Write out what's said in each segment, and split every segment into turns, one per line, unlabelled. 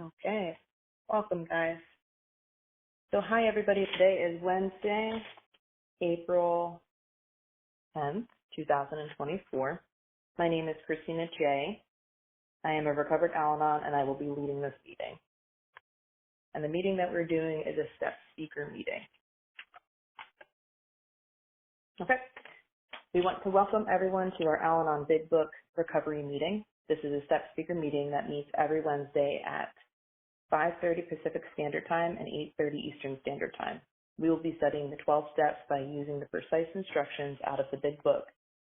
Okay, welcome guys. So hi everybody, today is Wednesday, April 10th, 2024. My name is Christina J. I am a recovered Al-Anon and I will be leading this meeting. And the meeting that we're doing is a step speaker meeting. Okay, we want to welcome everyone to our Al-Anon Big Book recovery meeting. This is a step speaker meeting that meets every Wednesday at 5:30 Pacific Standard Time and 8:30 Eastern Standard Time. We will be studying the 12 steps by using the precise instructions out of the Big Book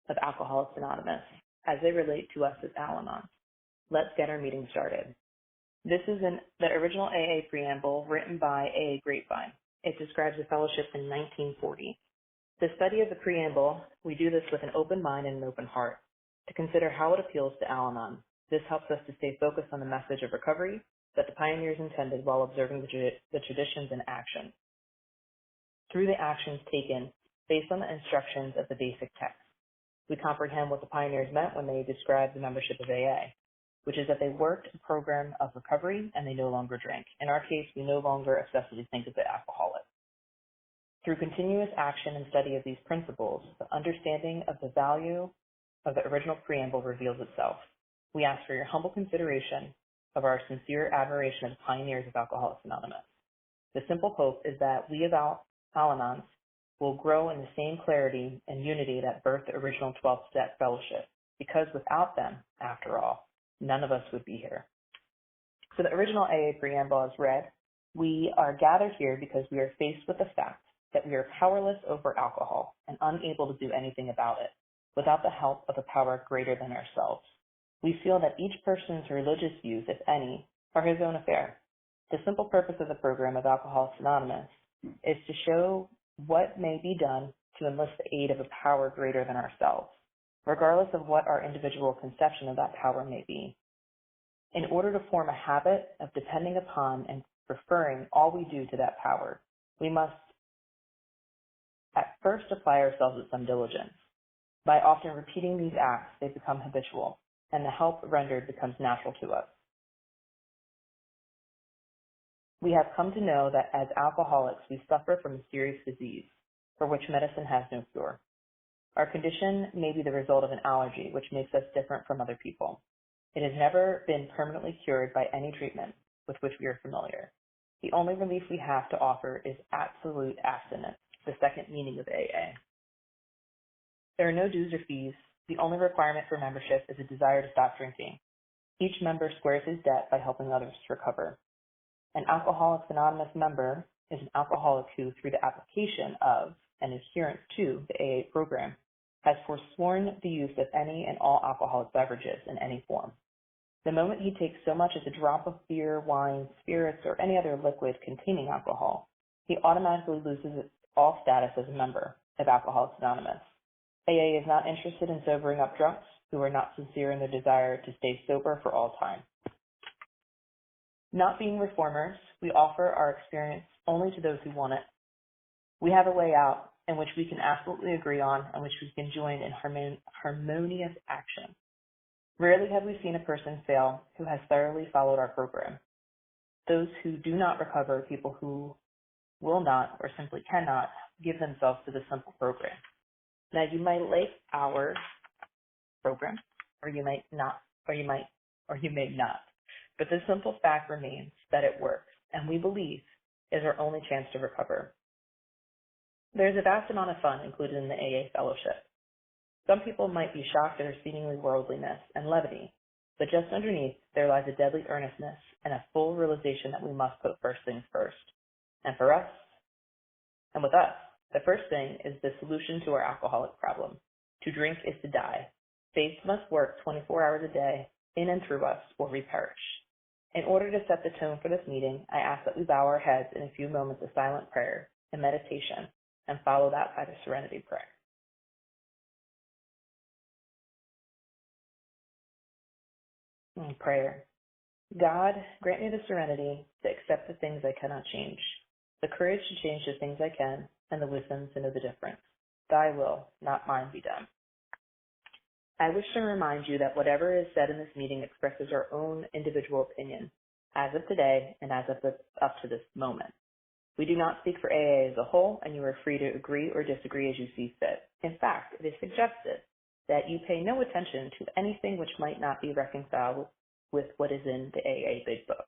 of Alcoholics Anonymous as they relate to us as Al-Anon. Let's get our meeting started. This is the original AA preamble written by AA Grapevine. It describes the fellowship in 1940. The study of the preamble, we do this with an open mind and an open heart to consider how it appeals to Al-Anon. This helps us to stay focused on the message of recovery that the pioneers intended while observing the traditions and actions. Through the actions taken based on the instructions of the basic text, we comprehend what the pioneers meant when they described the membership of AA, which is that they worked a program of recovery and they no longer drank. In our case, we no longer obsessively think of the alcoholic. Through continuous action and study of these principles, the understanding of the value of the original preamble reveals itself. We ask for your humble consideration of our sincere admiration of the pioneers of Alcoholics Anonymous. The simple hope is that we of Al-Anons will grow in the same clarity and unity that birthed the original 12-step fellowship, because without them, after all, none of us would be here. So the original AA preamble is read. We are gathered here because we are faced with the fact that we are powerless over alcohol and unable to do anything about it without the help of a power greater than ourselves. We feel that each person's religious views, if any, are his own affair. The simple purpose of the program of Alcoholics Anonymous is to show what may be done to enlist the aid of a power greater than ourselves, regardless of what our individual conception of that power may be. In order to form a habit of depending upon and preferring all we do to that power, we must at first apply ourselves with some diligence. By often repeating these acts, they become habitual, and the help rendered becomes natural to us. We have come to know that as alcoholics, we suffer from a serious disease for which medicine has no cure. Our condition may be the result of an allergy, which makes us different from other people. It has never been permanently cured by any treatment with which we are familiar. The only relief we have to offer is absolute abstinence, the second meaning of AA. There are no dues or fees. The only requirement for membership is a desire to stop drinking. Each member squares his debt by helping others to recover. An Alcoholics Anonymous member is an alcoholic who, through the application of and adherence to the AA program, has forsworn the use of any and all alcoholic beverages in any form. The moment he takes so much as a drop of beer, wine, spirits, or any other liquid containing alcohol, he automatically loses all status as a member of Alcoholics Anonymous. AA is not interested in sobering up drunks who are not sincere in their desire to stay sober for all time. Not being reformers, we offer our experience only to those who want it. We have a way out in which we can absolutely agree on and which we can join in harmonious action. Rarely have we seen a person fail who has thoroughly followed our program. Those who do not recover are people who will not or simply cannot give themselves to the simple program. Now, you might like our program, or you might not, or you may not. But the simple fact remains that it works, and we believe is our only chance to recover. There is a vast amount of fun included in the AA fellowship. Some people might be shocked at our seemingly worldliness and levity, but just underneath there lies a deadly earnestness and a full realization that we must put first things first. And for us, and with us, the first thing is the solution to our alcoholic problem. To drink is to die. Faith must work 24 hours a day, in and through us, or we perish. In order to set the tone for this meeting, I ask that we bow our heads in a few moments of silent prayer and meditation, and follow that by the serenity prayer. Prayer. God, grant me the serenity to accept the things I cannot change, the courage to change the things I can, and the wisdom to know the difference. Thy will, not mine, be done. I wish to remind you that whatever is said in this meeting expresses our own individual opinion as of today and as of up to this moment. We do not speak for AA as a whole, and you are free to agree or disagree as you see fit. In fact, it is suggested that you pay no attention to anything which might not be reconciled with what is in the AA Big Book.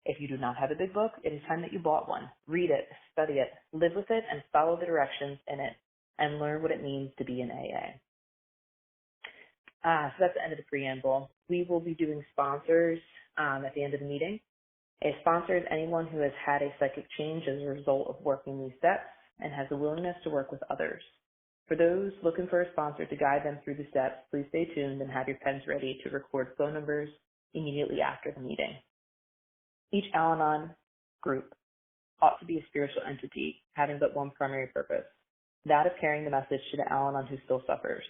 If you do not have a Big Book, it is time that you bought one. Read it, study it, live with it, and follow the directions in it, and learn what it means to be an AA. So that's the end of the preamble. We will be doing sponsors at the end of the meeting. A sponsor is anyone who has had a psychic change as a result of working these steps and has a willingness to work with others. For those looking for a sponsor to guide them through the steps, please stay tuned and have your pens ready to record phone numbers immediately after the meeting. Each Al-Anon group ought to be a spiritual entity having but one primary purpose, that of carrying the message to the Al-Anon who still suffers.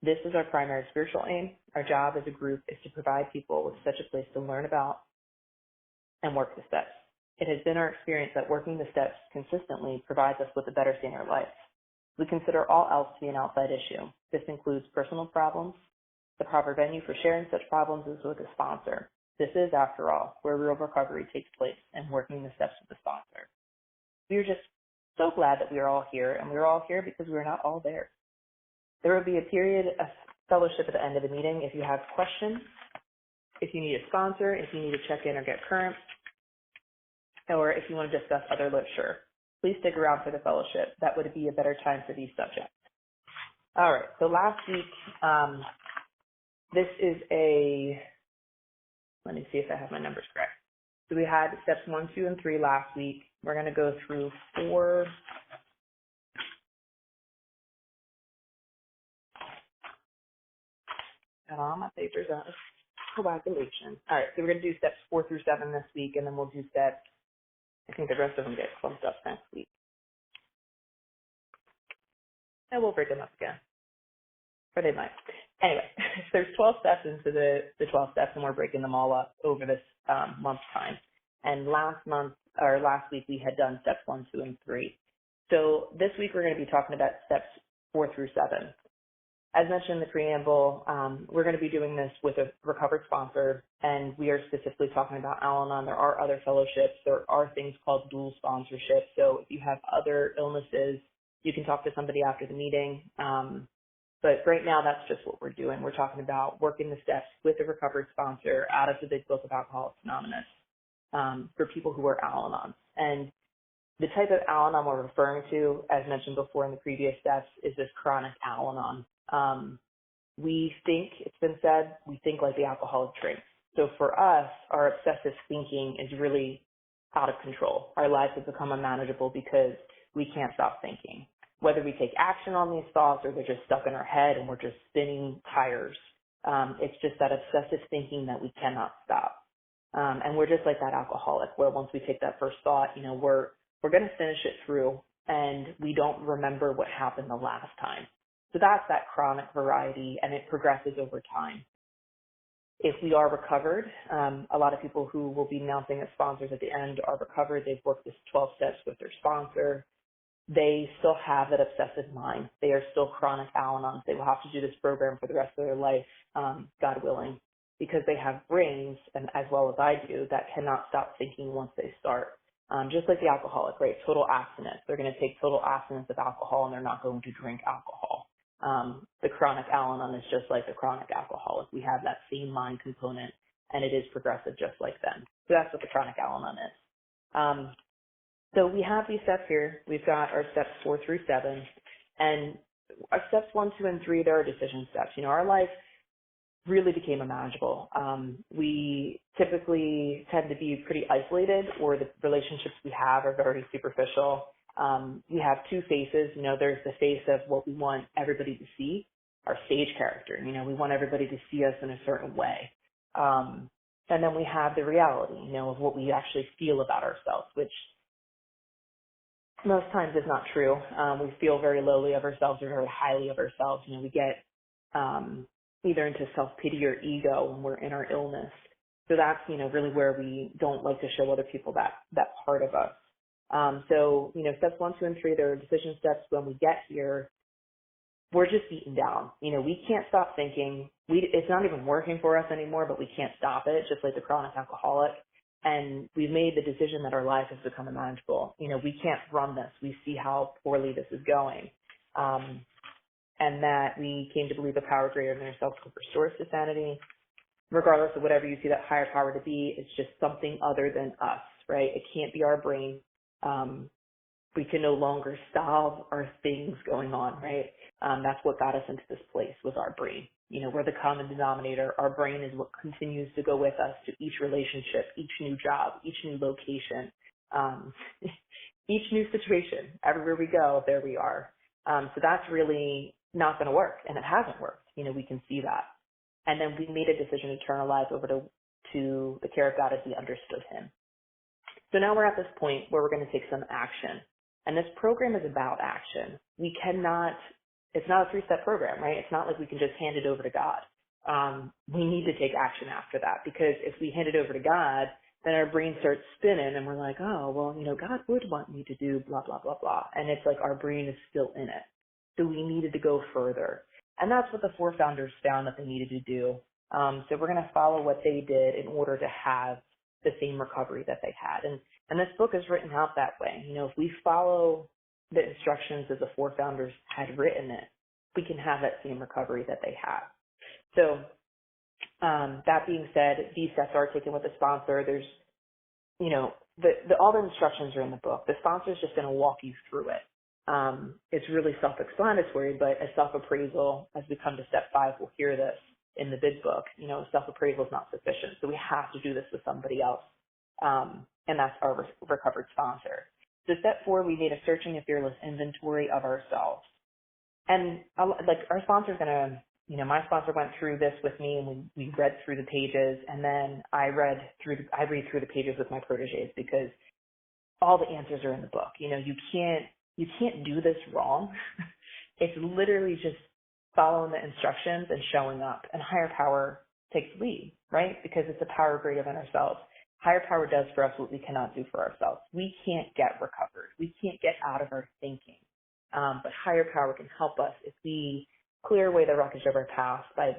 This is our primary spiritual aim. Our job as a group is to provide people with such a place to learn about and work the steps. It has been our experience that working the steps consistently provides us with a better standard of life. We consider all else to be an outside issue. This includes personal problems. The proper venue for sharing such problems is with a sponsor. This is, after all, where real recovery takes place and working the steps with the sponsor. We are just so glad that we are all here, and we are all here because we are not all there. There will be a period of fellowship at the end of the meeting. If you have questions, if you need a sponsor, if you need to check in or get current, or if you want to discuss other literature, please stick around for the fellowship. That would be a better time for these subjects. All right, so last week, this is let me see if I have my numbers correct. So we had steps 1, 2, and 3 last week. We're going to go through 4. Got all my papers out of coagulation. All right, so we're going to do steps 4 through 7 this week, and then we'll do steps, I think the rest of them get clumped up next week. And we'll break them up again. Or they might. Anyway, so there's 12 steps into the 12 steps, and we're breaking them all up over this month's time. And last week, we had done steps 1, 2, and 3. So this week, we're going to be talking about steps 4 through 7. As mentioned in the preamble, we're going to be doing this with a recovered sponsor, and we are specifically talking about Al-Anon. There are other fellowships. There are things called dual sponsorship. So if you have other illnesses, you can talk to somebody after the meeting. But right now, that's just what we're doing. We're talking about working the steps with a recovered sponsor out of the Big Book of Alcoholics Anonymous for people who are Al-Anons. And the type of Al-Anon we're referring to, as mentioned before in the previous steps, is this chronic Al-Anon. We think, it's been said, we think like the alcoholic drinks. So for us, our obsessive thinking is really out of control. Our lives have become unmanageable because we can't stop thinking. Whether we take action on these thoughts or they're just stuck in our head and we're just spinning tires, it's just that obsessive thinking that we cannot stop. And we're just like that alcoholic, where once we take that first thought, we're going to finish it through and we don't remember what happened the last time. So that's that chronic variety, and it progresses over time. If we are recovered, a lot of people who will be announcing as sponsors at the end are recovered. They've worked this 12 steps with their sponsor. They still have that obsessive mind. They are still chronic Al-Anons. They will have to do this program for the rest of their life, God willing, because they have brains, and as well as I do, that cannot stop thinking once they start. Just like the alcoholic, right? Total abstinence. They're going to take total abstinence of alcohol, and they're not going to drink alcohol. The chronic Al-Anon is just like the chronic alcoholic. We have that same mind component, and it is progressive just like them. So that's what the chronic Al-Anon is. So we have these steps here. We've got our steps 4 through 7, and our steps 1, 2, and 3, there are decision steps. Our life really became unmanageable. We typically tend to be pretty isolated, or the relationships we have are very superficial. We have two faces. There's the face of what we want everybody to see, our stage character. We want everybody to see us in a certain way. And then we have the reality, of what we actually feel about ourselves, which most times is not true. We feel very lowly of ourselves or very highly of ourselves. We get either into self-pity or ego when we're in our illness. So that's, really where we don't like to show other people that part of us. So, steps 1, 2, and 3, there are decision steps. When we get here, we're just beaten down. We can't stop thinking. It's not even working for us anymore, but we can't stop it, just like the chronic alcoholic. And we've made the decision that our life has become unmanageable. We can't run this. We see how poorly this is going. And that we came to believe a power greater than ourselves could restore us to sanity. Regardless of whatever you see that higher power to be, it's just something other than us, right? It can't be our brain. We can no longer solve our things going on, right? That's what got us into this place, was our brain. We're the common denominator. Our brain is what continues to go with us to each relationship, each new job, each new location, each new situation. Everywhere we go, there we are. So that's really not going to work, and it hasn't worked. We can see that. And then we made a decision to turn our lives over to the care of God as we understood him. So now we're at this point where we're going to take some action. And this program is about action. It's not a 3-step program, right? It's not like we can just hand it over to God. We need to take action after that, because if we hand it over to God, then our brain starts spinning and we're like, oh, well, God would want me to do blah, blah, blah, blah. And it's like our brain is still in it. So we needed to go further. And that's what the 4 founders found that they needed to do. So we're going to follow what they did in order to have the same recovery that they had. And this book is written out that way. If we follow the instructions as the 4 founders had written it, we can have that same recovery that they had. So that being said, these steps are taken with a sponsor. There's, all the instructions are in the book. The sponsor is just going to walk you through it. It's really self-explanatory, but a self-appraisal, as we come to step 5, we'll hear this in the bid book. Self-appraisal is not sufficient. So we have to do this with somebody else. And that's our recovered sponsor. So step 4, we made a searching and fearless inventory of ourselves. And our sponsor's going to, my sponsor went through this with me, and we read through the pages, and then I read through the pages with my proteges, because all the answers are in the book. You can't do this wrong. It's literally just following the instructions and showing up, and higher power takes lead, right? Because it's a power greater than ourselves. Higher power does for us what we cannot do for ourselves. We can't get recovered. We can't get out of our thinking. But higher power can help us if we clear away the wreckage of our past by,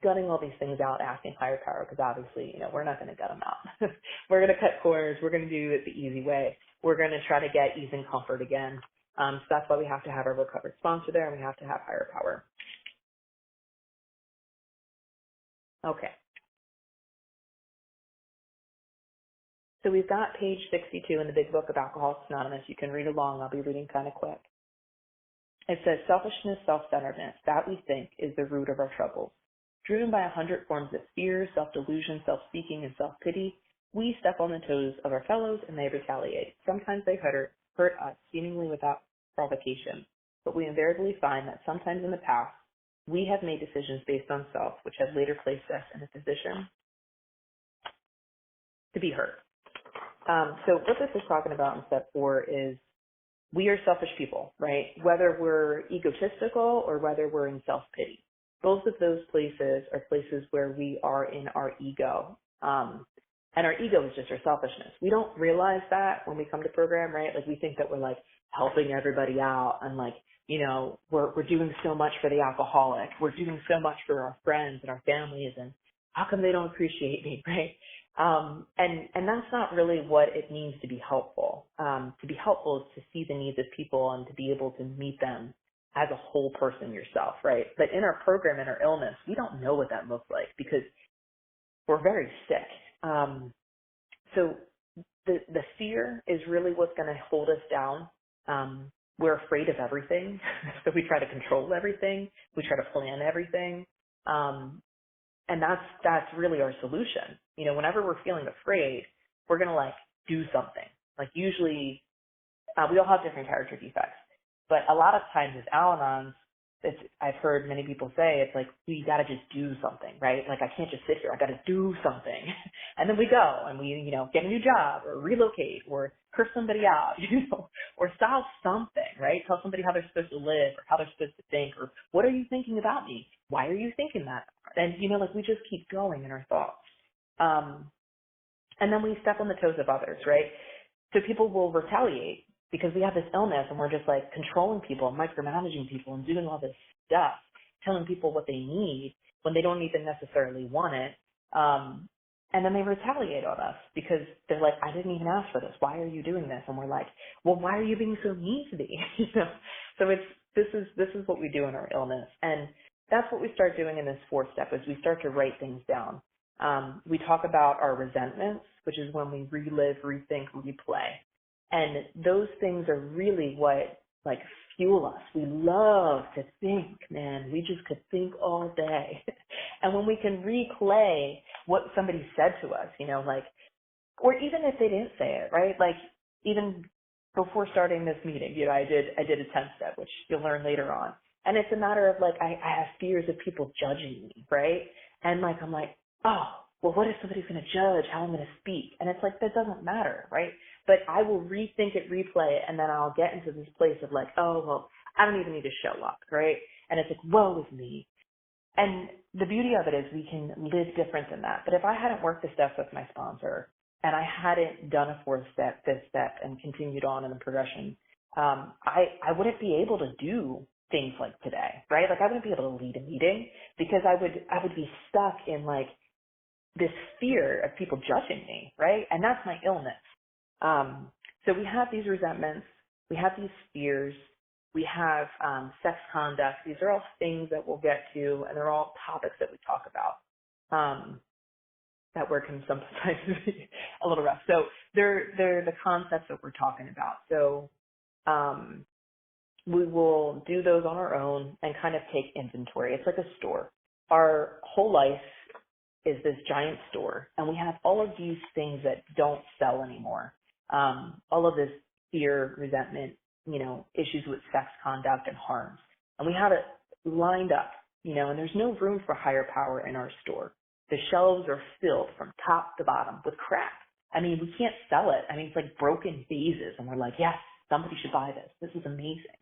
gutting all these things out, asking higher power, because obviously, we're not going to gut them out. We're going to cut corners. We're going to do it the easy way. We're going to try to get ease and comfort again. So that's why we have to have our recovered sponsor there, and we have to have higher power. Okay. So we've got page 62 in the big book of Alcoholics Anonymous. You can read along. I'll be reading kind of quick. It says, selfishness, self-centeredness, that we think is the root of our troubles. Driven by 100 forms of fear, self-delusion, self-seeking, and self-pity, we step on the toes of our fellows and they retaliate. Sometimes they hurt us seemingly without provocation, but we invariably find that sometimes in the past, we have made decisions based on self, which have later placed us in a position to be hurt. So what this is talking about in step 4 is we are selfish people, right? Whether we're egotistical or whether we're in self-pity. Both of those places are places where we are in our ego. And our ego is just our selfishness. We don't realize that when we come to program, right? Like we think that we're like helping everybody out and like, we're doing so much for the alcoholic. We're doing so much for our friends and our families, and how come they don't appreciate me, right? And that's not really what it means to be helpful. To be helpful is to see the needs of people and to be able to meet them as a whole person yourself, right? But in our program, in our illness, we don't know what that looks like because we're very sick. So the fear is really what's going to hold us down. We're afraid of everything, so we try to control everything. We try to plan everything. And that's really our solution. Whenever we're feeling afraid, we're going to like do something. Like usually, we all have different character defects, but a lot of times as Al-Anons, I've heard many people say, it's like, we got to just do something, right? Like I can't just sit here. I got to do something. And then we go and we, get a new job or relocate or curse somebody out, or solve something, right? Tell somebody how they're supposed to live or how they're supposed to think, or what are you thinking about me? Why are you thinking that? And, like we just keep going in our thoughts. And then we step on the toes of others, right? So people will retaliate because we have this illness and we're just like controlling people and micromanaging people and doing all this stuff, telling people what they need when they don't even necessarily want it. And then they retaliate on us because they're like, I didn't even ask for this. Why are you doing this? And we're like, well, why are you being so mean to me? So this is what we do in our illness. And that's what we start doing in this fourth step is we start to write things down. We talk about our resentments, which is when we relive, rethink, replay. And those things are really what like fuel us. We love to think, man. We just could think all day. And when we can replay what somebody said to us, like, or even if they didn't say it, right? Like even before starting this meeting, I did a 10-step, which you'll learn later on. And it's a matter of like, I have fears of people judging me, right? And like, I'm like, oh, well, what if somebody's going to judge how I'm going to speak? And it's like, that doesn't matter, right? But I will rethink it, replay it, and then I'll get into this place of like, oh, well, I don't even need to show up, right? And it's like, woe is me. And the beauty of it is we can live different than that. But if I hadn't worked the steps with my sponsor and I hadn't done a fourth step, fifth step, and continued on in the progression, I wouldn't be able to do things like today, right? Like I wouldn't be able to lead a meeting because I would be stuck in like this fear of people judging me, right? And that's my illness. So we have these resentments, we have these fears, we have sex conduct. These are all things that we'll get to, and they're all topics that we talk about that word can sometimes be a little rough. So they're the concepts that we're talking about. So we will do those on our own and kind of take inventory. It's like a store. Our whole life is this giant store, and we have all of these things that don't sell anymore. All of this fear, resentment, issues with sex conduct and harms. And we have it lined up, and there's no room for higher power in our store. The shelves are filled from top to bottom with crap. I mean, we can't sell it. I mean, it's like broken vases, and we're like, yes, somebody should buy this. This is amazing,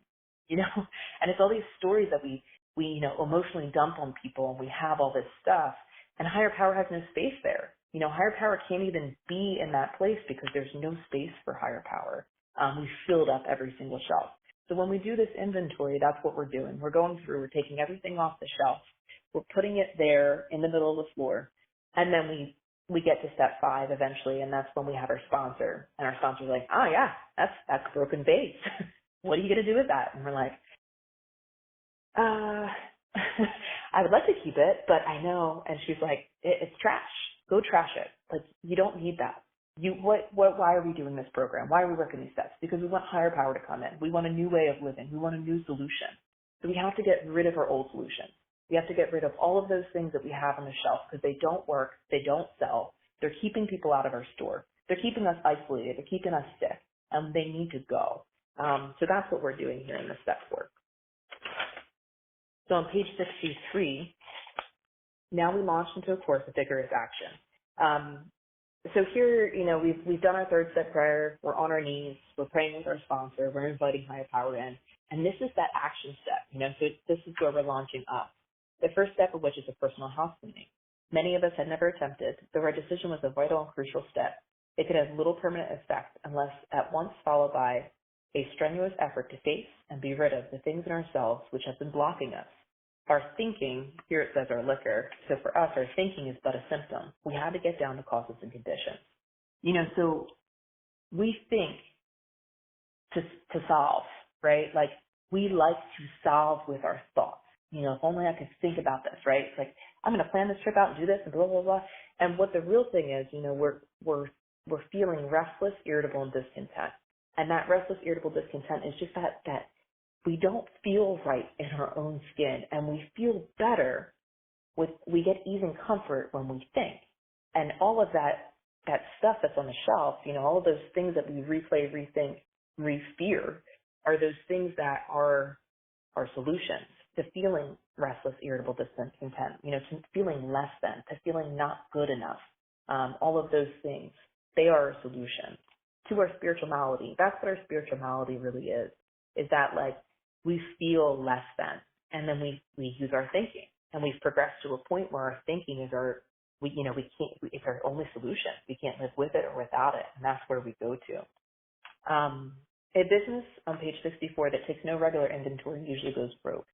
And it's all these stories that we emotionally dump on people, and we have all this stuff, and higher power has no space there. Higher power can't even be in that place because there's no space for higher power. We filled up every single shelf. So when we do this inventory, that's what we're doing. We're going through, we're taking everything off the shelf. We're putting it there in the middle of the floor. And then we get to step 5 eventually, and that's when we have our sponsor. And our sponsor's like, oh yeah, that's broken vase. What are you going to do with that? And we're like, I would like to keep it, but I know. And she's like, it's trash. Go trash it. Like, you don't need that. Why are we doing this program? Why are we working these steps? Because we want higher power to come in. We want a new way of living. We want a new solution. So we have to get rid of our old solutions. We have to get rid of all of those things that we have on the shelf because they don't work. They don't sell. They're keeping people out of our store. They're keeping us isolated. They're keeping us sick. And they need to go. So that's what we're doing here in the steps work. So on page 63, now we launch into a course of vigorous action. So here, we've done our third step prayer. We're on our knees. We're praying with our sponsor. We're inviting higher power in. And this is that action step, so this is where we're launching up. The first step of which is a personal house cleaning. Many of us had never attempted, though our decision was a vital and crucial step. It could have little permanent effect unless at once followed by a strenuous effort to face and be rid of the things in ourselves which have been blocking us. Our thinking, here it says our liquor, so for us, our thinking is but a symptom. We had to get down to causes and conditions. So we think to solve, right? Like, we like to solve with our thoughts. If only I could think about this, right? It's like, I'm going to plan this trip out and do this and blah, blah, blah. And what the real thing is, we're feeling restless, irritable, and discontent. And that restless, irritable, discontent is just that we don't feel right in our own skin, and we feel better we get ease and comfort when we think. And all of that stuff that's on the shelf, all of those things that we replay, rethink, re-fear are those things that are our solutions to feeling restless, irritable, discontent, to feeling less than, to feeling not good enough. All of those things, they are a solution to our spiritual malady. That's what our spiritual malady really is that like, we feel less than, and then we use our thinking, and we've progressed to a point where our thinking is it's our only solution. We can't live with it or without it, and that's where we go to. A business on page 64 that takes no regular inventory usually goes broke.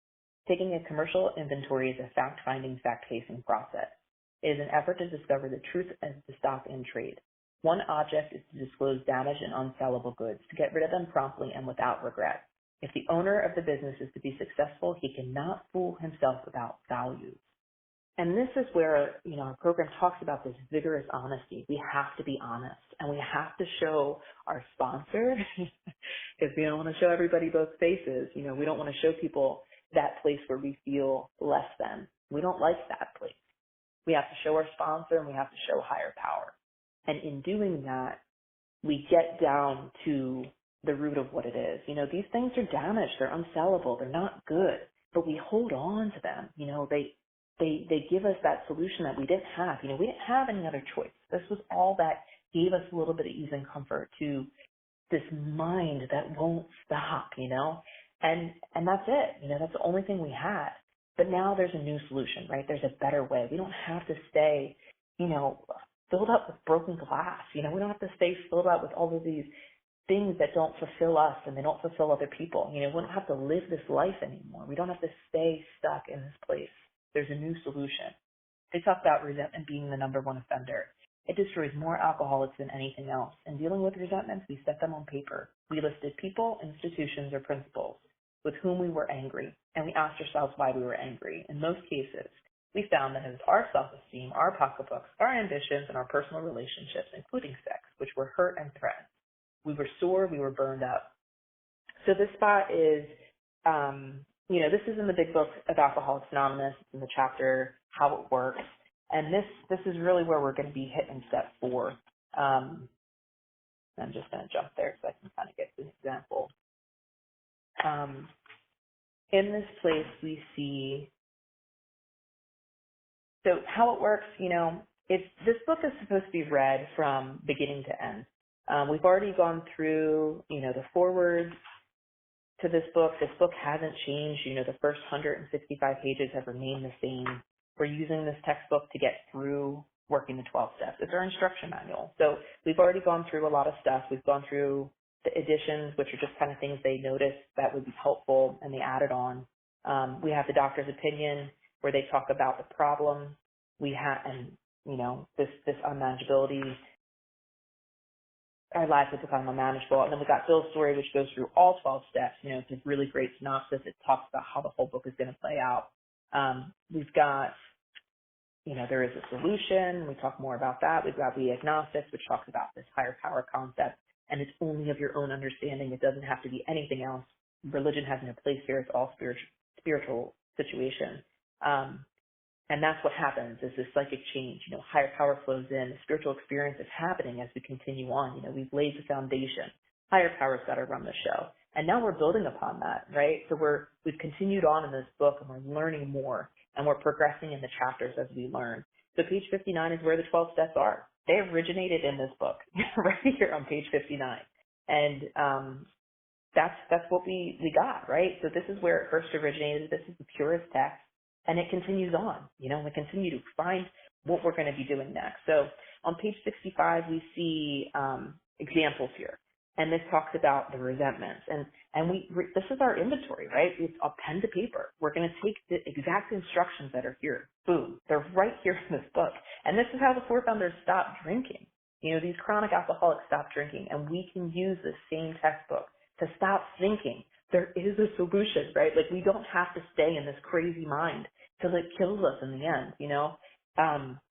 Taking a commercial inventory is a fact-finding, fact-facing process. It is an effort to discover the truth and to stop in trade. One object is to disclose damaged and unsellable goods, to get rid of them promptly and without regret. If the owner of the business is to be successful, he cannot fool himself about values. And this is where, our program talks about this vigorous honesty. We have to be honest, and we have to show our sponsor, because we don't want to show everybody both faces. We don't want to show people that place where we feel less than. We don't like that place. We have to show our sponsor, and we have to show higher power. And in doing that, we get down to the root of what it is. These things are damaged. They're unsellable. They're not good, but we hold on to them. They give us that solution that we didn't have. We didn't have any other choice. This was all that gave us a little bit of ease and comfort to this mind that won't stop, and that's it. That's the only thing we had. But now there's a new solution, right? There's a better way. We don't have to stay, filled up with broken glass. We don't have to stay filled up with all of these things that don't fulfill us and they don't fulfill other people. We don't have to live this life anymore. We don't have to stay stuck in this place. There's a new solution. They talk about resentment being the number one offender. It destroys more alcoholics than anything else. In dealing with resentments, we set them on paper. We listed people, institutions, or principles with whom we were angry, and we asked ourselves why we were angry. In most cases, we found that it was our self-esteem, our pocketbooks, our ambitions, and our personal relationships, including sex, which were hurt and threatened. We were sore, we were burned up. So this spot is, this is in the big book of Alcoholics Anonymous. It's in the chapter, How It Works. And this is really where we're going to be hitting step 4. I'm just going to jump there so I can kind of get to an example. In this place, we see, so how it works, this book is supposed to be read from beginning to end. We've already gone through, the foreword to this book. This book hasn't changed. The first 165 pages have remained the same. We're using this textbook to get through working the 12 steps. It's our instruction manual. So we've already gone through a lot of stuff. We've gone through the additions, which are just kind of things they noticed that would be helpful, and they added on. We have the doctor's opinion, where they talk about the problem. We have, and this unmanageability. Our lives have become unmanageable. And then we got Bill's story, which goes through all 12 steps. It's a really great synopsis. It talks about how the whole book is going to play out. We've got, there is a solution. We talk more about that. We've got the agnostics, which talks about this higher power concept. And it's only of your own understanding. It doesn't have to be anything else. Religion has no place here. It's all spiritual situation. And that's what happens is this psychic change. Higher power flows in. The spiritual experience is happening as we continue on. We've laid the foundation. Higher power's got to run the show. And now we're building upon that, right? So we've continued on in this book, and we're learning more, and we're progressing in the chapters as we learn. So page 59 is where the 12 steps are. They originated in this book, right here on page 59. And that's what we got, right? So this is where it first originated. This is the purest text. And it continues on, we continue to find what we're going to be doing next. So on page 65, we see examples here. And this talks about the resentments. And this is our inventory, right? It's a pen to paper. We're going to take the exact instructions that are here. Boom. They're right here in this book. And this is how the four founders stopped drinking. These chronic alcoholics stopped drinking. And we can use the same textbook to stop thinking there is a solution, right? Like, we don't have to stay in this crazy mind till it kills us in the end,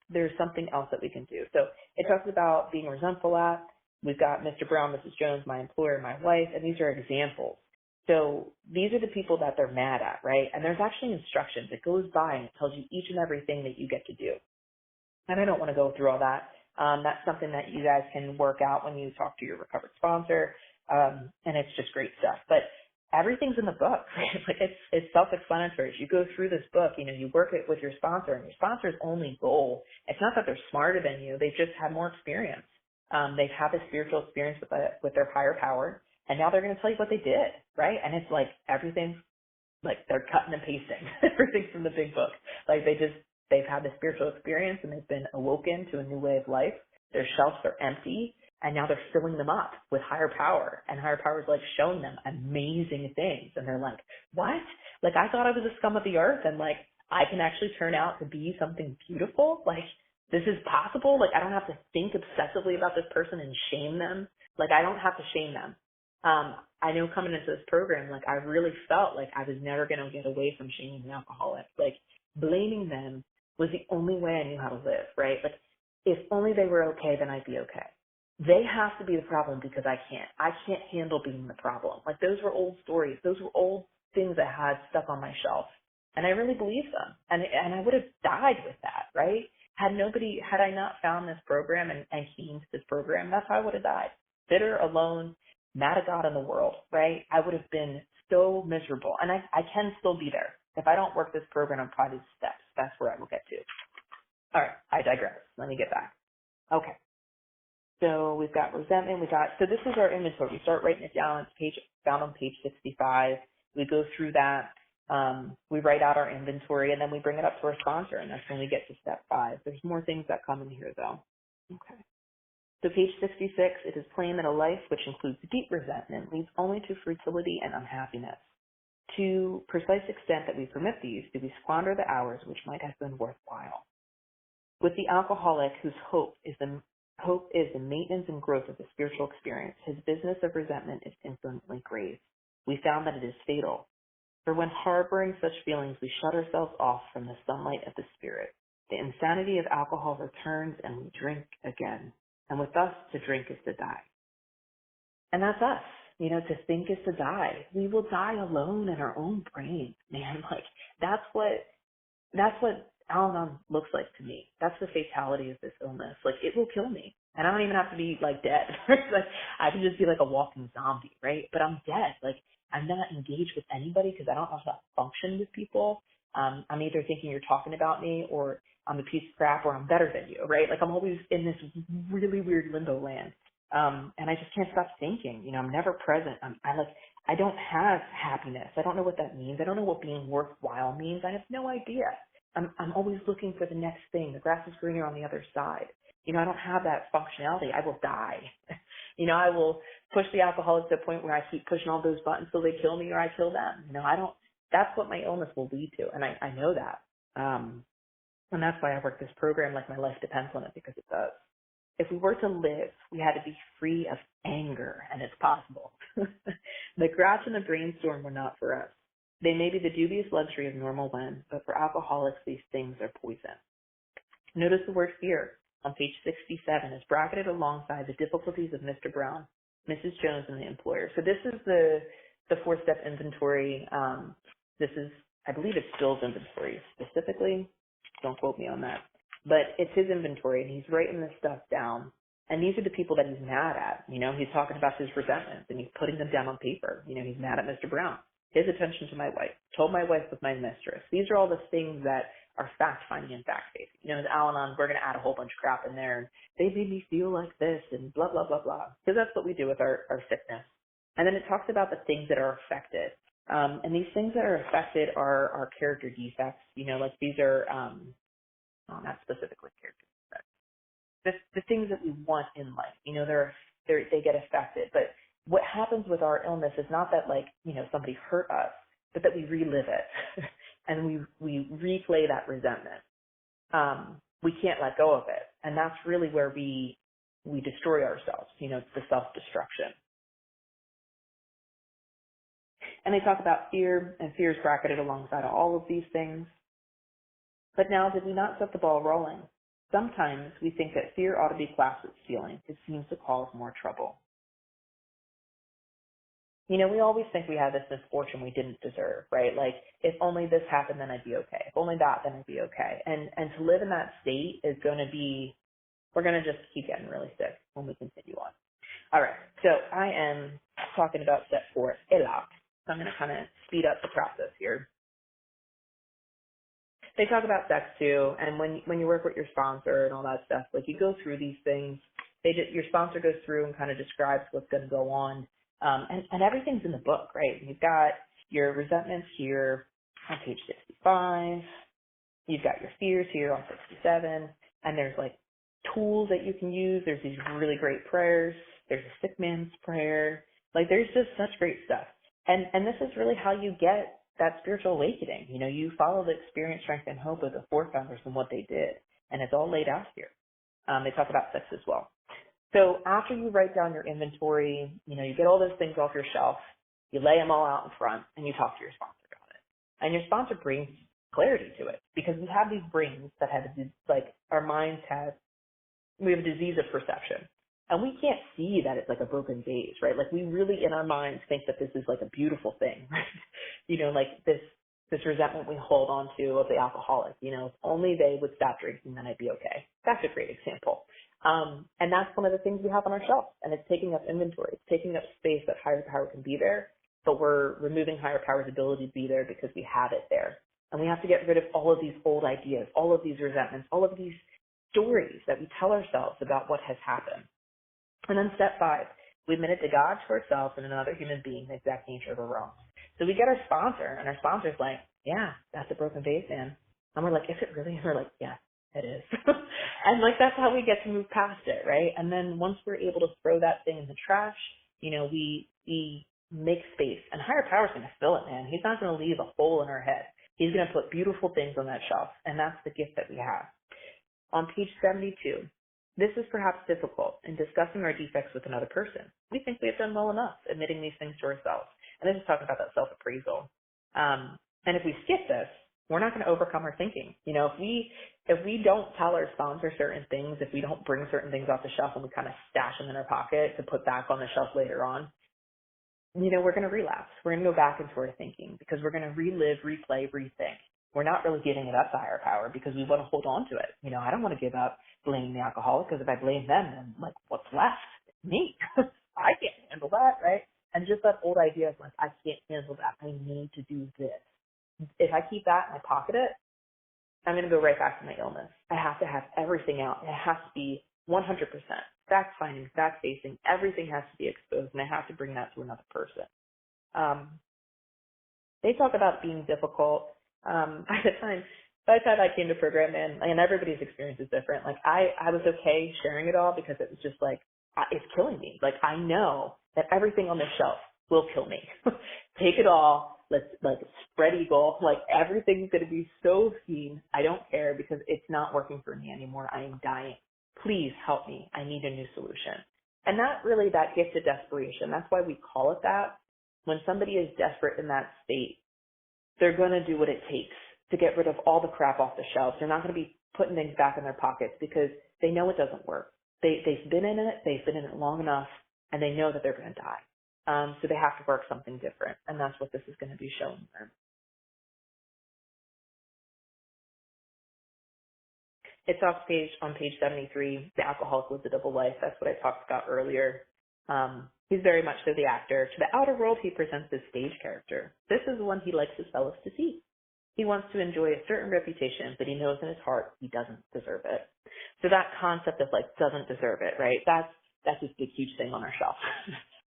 There's something else that we can do. So it talks about being resentful at. We've got Mr. Brown, Mrs. Jones, my employer, my wife, and these are examples. So these are the people that they're mad at, right? And there's actually instructions. It goes by and it tells you each and everything that you get to do. And I don't want to go through all that. That's something that you guys can work out when you talk to your recovered sponsor. And it's just great stuff. But everything's in the book, right? Like, it's self-explanatory. As you go through this book, you work it with your sponsor, and your sponsor's only goal, it's not that they're smarter than you. They've just had more experience. They've had the spiritual experience with their higher power, and now they're going to tell you what they did, right? And it's like everything's like they're cutting and pasting everything from the big book. Like, they've had the spiritual experience, and they've been awoken to a new way of life. Their shelves are empty, and now they're filling them up with higher power, and higher power is like showing them amazing things, and they're like, what? Like, I thought I was a scum of the earth, and like I can actually turn out to be something beautiful. Like, this is possible. Like, I don't have to think obsessively about this person and shame them. Like, I don't have to shame them. I know coming into this program, like, I really felt like I was never going to get away from shaming an alcoholic. Like, blaming them was the only way I knew how to live, right? Like, if only they were okay, then I'd be okay. They have to be the problem because I can't. I can't handle being the problem. Like, those were old stories. Those were old things I had stuck on my shelf. And I really believed them. And I would have died with that, right? Had I not found this program and came to this program, that's how I would have died. Bitter, alone, mad at God in the world, right? I would have been so miserable. And I can still be there. If I don't work this program, I'm probably the steps. That's where I will get to. All right, I digress. Let me get back. Okay. So we've got resentment. So this is our inventory. We start writing it down. It's found on page 65. We go through that. We write out our inventory, and then we bring it up to our sponsor, and that's when we get to step 5. There's more things that come in here, though. Okay. So page 66, it is plain that a life which includes deep resentment leads only to futility and unhappiness. To precise extent that we permit these, do we squander the hours which might have been worthwhile. With the alcoholic whose hope is the maintenance and growth of the spiritual experience, his business of resentment is infinitely grave. We found that it is fatal. For when harboring such feelings, we shut ourselves off from the sunlight of the spirit. The insanity of alcohol returns and we drink again. And with us, to drink is to die. And that's us. To think is to die. We will die alone in our own brain, man. Like, that's what Al-Anon looks like to me. That's the fatality of this illness. Like, it will kill me. And I don't even have to be, like, dead. Like, I can just be like a walking zombie, right? But I'm dead. Like, I'm not engaged with anybody because I don't know how to function with people. I'm either thinking you're talking about me, or I'm a piece of crap, or I'm better than you, right? Like, I'm always in this really weird limbo land. And I just can't stop thinking. I'm never present. I don't have happiness. I don't know what that means. I don't know what being worthwhile means. I have no idea. I'm always looking for the next thing. The grass is greener on the other side. I don't have that functionality. I will die. I will push the alcoholic to the point where I keep pushing all those buttons till they kill me or I kill them. That's what my illness will lead to. And I know that. And that's why I work this program like my life depends on it, because it does. If we were to live, we had to be free of anger, and it's possible. The grouch and the brainstorm were not for us. They may be the dubious luxury of normal men, but for alcoholics, these things are poison. Notice the word fear on page 67 is bracketed alongside the difficulties of Mr. Brown, Mrs. Jones, and the employer. So this is the 4-step inventory. This is, I believe it's Bill's inventory specifically. Don't quote me on that. But it's his inventory, and he's writing this stuff down. And these are the people that he's mad at. He's talking about his resentments, and he's putting them down on paper. He's mad at Mr. Brown. His attention to my wife. Told my wife was my mistress. These are all the things that are fact-finding and fact-based. As Al-Anon, we're going to add a whole bunch of crap in there. And they made me feel like this and blah, blah, blah, blah. Because that's what we do with our sickness. And then it talks about the things that are affected. And these things that are affected are our character defects. Like these are, not specifically character defects. The things that we want in life, they get affected. But what happens with our illness is not that, like, somebody hurt us, but that we relive it and we replay that resentment. We can't let go of it. And that's really where we destroy ourselves. It's the self-destruction. And they talk about fear, and fear is bracketed alongside all of these things. But now, did we not set the ball rolling? Sometimes we think that fear ought to be classed with stealing. It seems to cause more trouble. We always think we have this misfortune we didn't deserve, right? Like, if only this happened, then I'd be okay. If only that, then I'd be okay. And to live in that state is going to be, we're going to just keep getting really sick when we continue on. All right, so I am talking about step 4, ELAC. So I'm going to kind of speed up the process here. They talk about sex too, and when you work with your sponsor and all that stuff, like, you go through these things. Your sponsor goes through and kind of describes what's going to go on. And everything's in the book, right? You've got your resentments here on page 65. You've got your fears here on 67. And there's, like, tools that you can use. There's these really great prayers. There's a sick man's prayer. Like, there's just such great stuff. And this is really how you get that spiritual awakening. You follow the experience, strength, and hope of the forefathers and what they did. And it's all laid out here. They talk about sex as well. So after you write down your inventory, you get all those things off your shelf, you lay them all out in front, and you talk to your sponsor about it. And your sponsor brings clarity to it, because we have these brains that have, our minds we have a disease of perception. And we can't see that it's like a broken vase, right? Like we really in our minds think that this is like a beautiful thing, right? Like this resentment we hold on to of the alcoholic, if only they would stop drinking, then I'd be okay. That's a great example. And that's one of the things we have on our shelf, and it's taking up inventory. It's taking up space that higher power can be there, but we're removing higher power's ability to be there because we have it there. And we have to get rid of all of these old ideas, all of these resentments, all of these stories that we tell ourselves about what has happened. And then step 5, we admit it to God, to ourselves, and another human being, the exact nature of our wrongs. So we get our sponsor, and our sponsor's like, yeah, that's a broken vase, man. And we're like, is it really? And we're like, yeah, it is. And that's how we get to move past it, right? And then once we're able to throw that thing in the trash, we make space. And higher power's going to fill it, man. He's not going to leave a hole in our head. He's going to put beautiful things on that shelf, and that's the gift that we have. On page 72, this is perhaps difficult in discussing our defects with another person. We think we have done well enough admitting these things to ourselves. And this is talking about that self-appraisal. And if we skip this, we're not going to overcome our thinking. If we don't tell our sponsor certain things, if we don't bring certain things off the shelf and we kind of stash them in our pocket to put back on the shelf later on, we're going to relapse. We're going to go back into our thinking because we're going to relive, replay, rethink. We're not really giving it up to higher power because we want to hold on to it. I don't want to give up blaming the alcoholic, because if I blame them, then what's left? Me. I can't handle that, right? And just that old idea of I can't handle that. I need to do this. If I keep that and I pocket it, I'm going to go right back to my illness. I have to have everything out. It has to be 100%. Fact-finding, fact-facing, everything has to be exposed, and I have to bring that to another person. They talk about being difficult. By the time I came to program, and everybody's experience is different. I was okay sharing it all because it was just it's killing me. I know that everything on the shelf will kill me. Take it all. Let's spread eagle. Everything's going to be so seen. I don't care because it's not working for me anymore. I am dying. Please help me. I need a new solution. And that gift of desperation, that's why we call it that. When somebody is desperate in that state, they're going to do what it takes to get rid of all the crap off the shelves. They're not going to be putting things back in their pockets because they know it doesn't work. They've been in it. They've been in it long enough, and they know that they're going to die. So they have to work something different, and that's what this is going to be showing them. It's on page 73, the alcoholic lives a double life. That's what I talked about earlier. He's very much so the actor. To the outer world, he presents this stage character. This is the one he likes his fellows to see. He wants to enjoy a certain reputation, but he knows in his heart he doesn't deserve it. So that concept of doesn't deserve it, right? That's this big, huge thing on our shelf.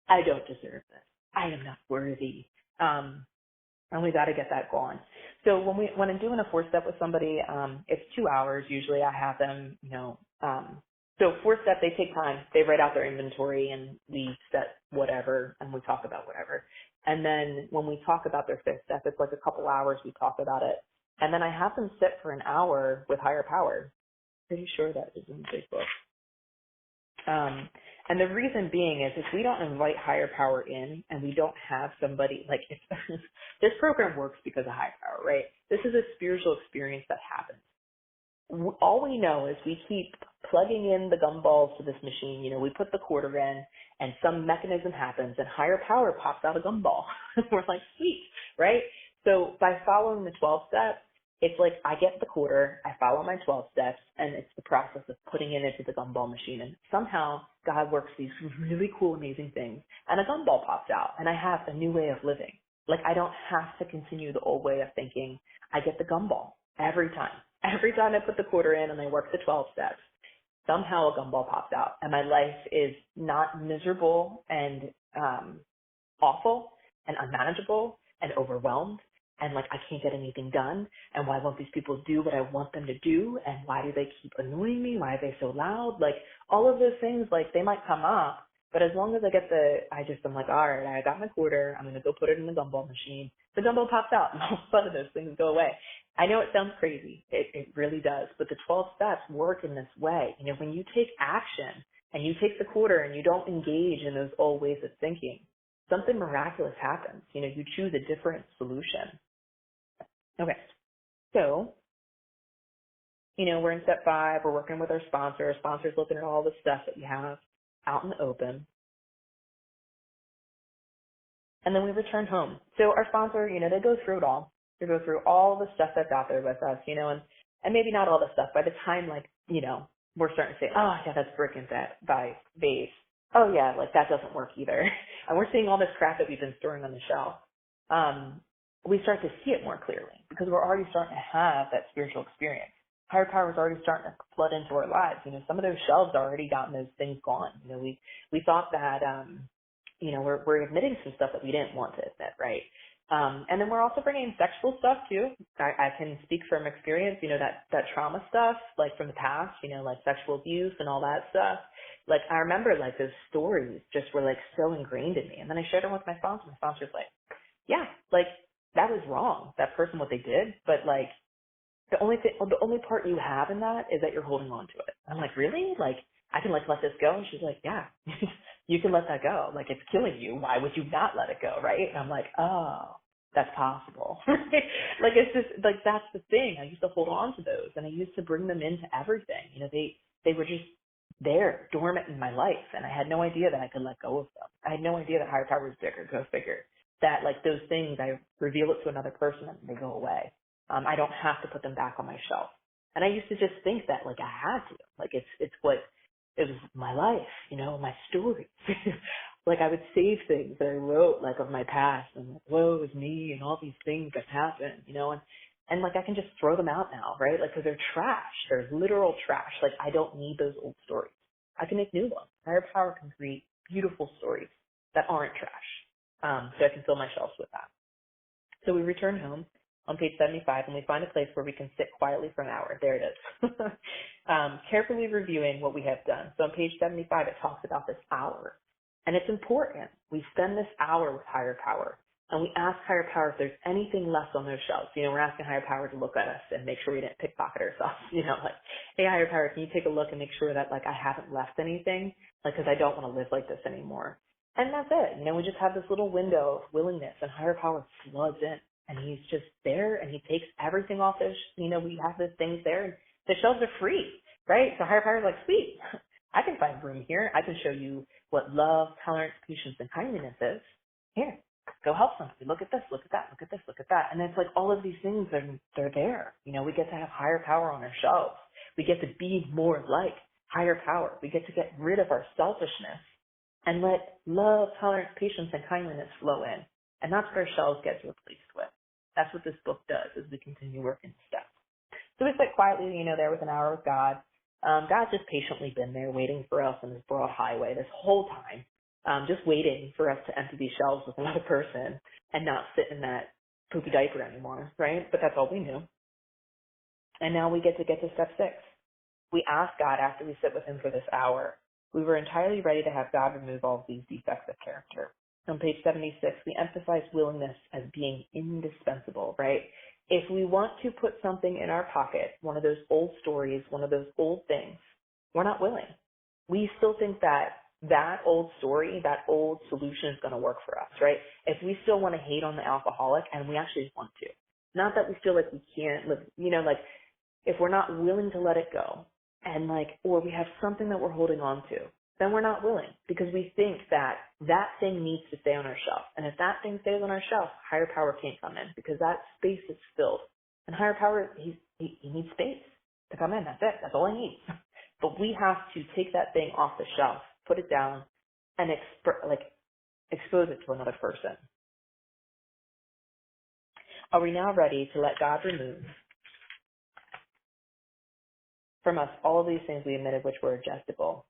I don't deserve this. I am not worthy. And we got to get that gone. So when I'm doing a 4-step with somebody, it's 2 hours. Usually I have them, so 4-step, they take time. They write out their inventory and we set whatever and we talk about whatever. And then when we talk about their 5th step, it's a couple hours we talk about it. And then I have them sit for an hour with higher power. Pretty sure that is in the big book. And the reason being is if we don't invite higher power in and we don't have somebody, this program works because of higher power, right? This is a spiritual experience that happens. All we know is we keep plugging in the gumballs to this machine. We put the quarter in and some mechanism happens and higher power pops out a gumball. We're like, sweet, right? So by following the 12 steps, it's I get the quarter, I follow my 12 steps, and it's the process of putting it into the gumball machine. And somehow God works these really cool, amazing things, and a gumball pops out, and I have a new way of living. I don't have to continue the old way of thinking. I get the gumball every time. Every time I put the quarter in and I work the 12 steps, somehow a gumball pops out, and my life is not miserable and awful and unmanageable and overwhelmed. And I can't get anything done, and why won't these people do what I want them to do, and why do they keep annoying me, why are they so loud, all of those things, they might come up, But as long as I get I'm like, all right, I got my quarter. I'm going to go put it in the gumball machine. The gumball pops out, and all of a sudden those things go away. I know it sounds crazy. It really does. But the 12 steps work in this way. When you take action and you take the quarter and you don't engage in those old ways of thinking, something miraculous happens. You choose a different solution. Okay. So, we're in step 5. We're working with our sponsor. Our sponsor's looking at all the stuff that we have out in the open. And then we return home. So our sponsor, they go through it all. They go through all the stuff that's out there with us, and maybe not all the stuff. By the time, we're starting to say, oh, yeah, that's broken by base. Oh, yeah, that doesn't work either. And we're seeing all this crap that we've been storing on the shelf. We start to see it more clearly because we're already starting to have that spiritual experience. Higher power is already starting to flood into our lives. Some of those shelves already gotten those things gone. We thought that, we're admitting some stuff that we didn't want to admit, right? And then we're also bringing in sexual stuff too. I can speak from experience, that trauma stuff, from the past, sexual abuse and all that stuff. I remember, those stories just were, so ingrained in me. And then I shared them with my sponsor. My sponsor's like, yeah, that was wrong, that person, what they did. But, the only part you have in that is that you're holding on to it. I'm like, really? I can, let this go? And she's like, yeah, you can let that go. It's killing you. Why would you not let it go, right? And I'm like, oh, that's possible. It's just, that's the thing. I used to hold on to those, and I used to bring them into everything. They were just there, dormant in my life, and I had no idea that I could let go of them. I had no idea that higher power was bigger, go figure. That, those things, I reveal it to another person and they go away. I don't have to put them back on my shelf. And I used to just think that, I had to. It was my life, my stories. I would save things that I wrote, of my past, and woe is me, and all these things that happened, and I can just throw them out now, right? Because they're trash. They're literal trash. I don't need those old stories. I can make new ones. Higher power can create beautiful stories that aren't trash. So I can fill my shelves with that. So we return home on page 75, and we find a place where we can sit quietly for an hour. There it is. Carefully reviewing what we have done. So on page 75, it talks about this hour. And it's important. We spend this hour with higher power, and we ask higher power if there's anything left on those shelves. We're asking higher power to look at us and make sure we didn't pickpocket ourselves. Hey, higher power, can you take a look and make sure that, I haven't left anything? Because I don't want to live like this anymore. And that's it. We just have this little window of willingness, and higher power floods in. And he's just there, and he takes everything off those, we have those things there, and the shelves are free, right? So higher power is like, sweet, I can find room here. I can show you what love, tolerance, patience, and kindness is. Here, go help somebody. Look at this, look at that, look at this, look at that. And it's all of these things, they're there. We get to have higher power on our shelves. We get to be more like higher power. We get to get rid of our selfishness and let love, tolerance, patience, and kindness flow in. And that's what our shelves get replaced with. That's what this book does as we continue working steps. So we sit quietly, there with an hour with God. God's just patiently been there waiting for us on this broad highway this whole time, just waiting for us to empty these shelves with another person and not sit in that poopy diaper anymore, right? But that's all we knew. And now we get to step 6. We ask God after we sit with him for this hour. We were entirely ready to have God remove all of these defects of character. On page 76, we emphasize willingness as being indispensable, right? If we want to put something in our pocket, one of those old stories, one of those old things, we're not willing. We still think that old story, that old solution is going to work for us, right? If we still want to hate on the alcoholic, and we actually want to, not that we feel like we can't live, if we're not willing to let it go, and or we have something that we're holding on to, then we're not willing because we think that thing needs to stay on our shelf. And if that thing stays on our shelf, higher power can't come in because that space is filled. And higher power, he needs space to come in. That's it. That's all he needs. But we have to take that thing off the shelf, put it down, and expose it to another person. Are we now ready to let God remove from us all of these things we admitted which were adjustable?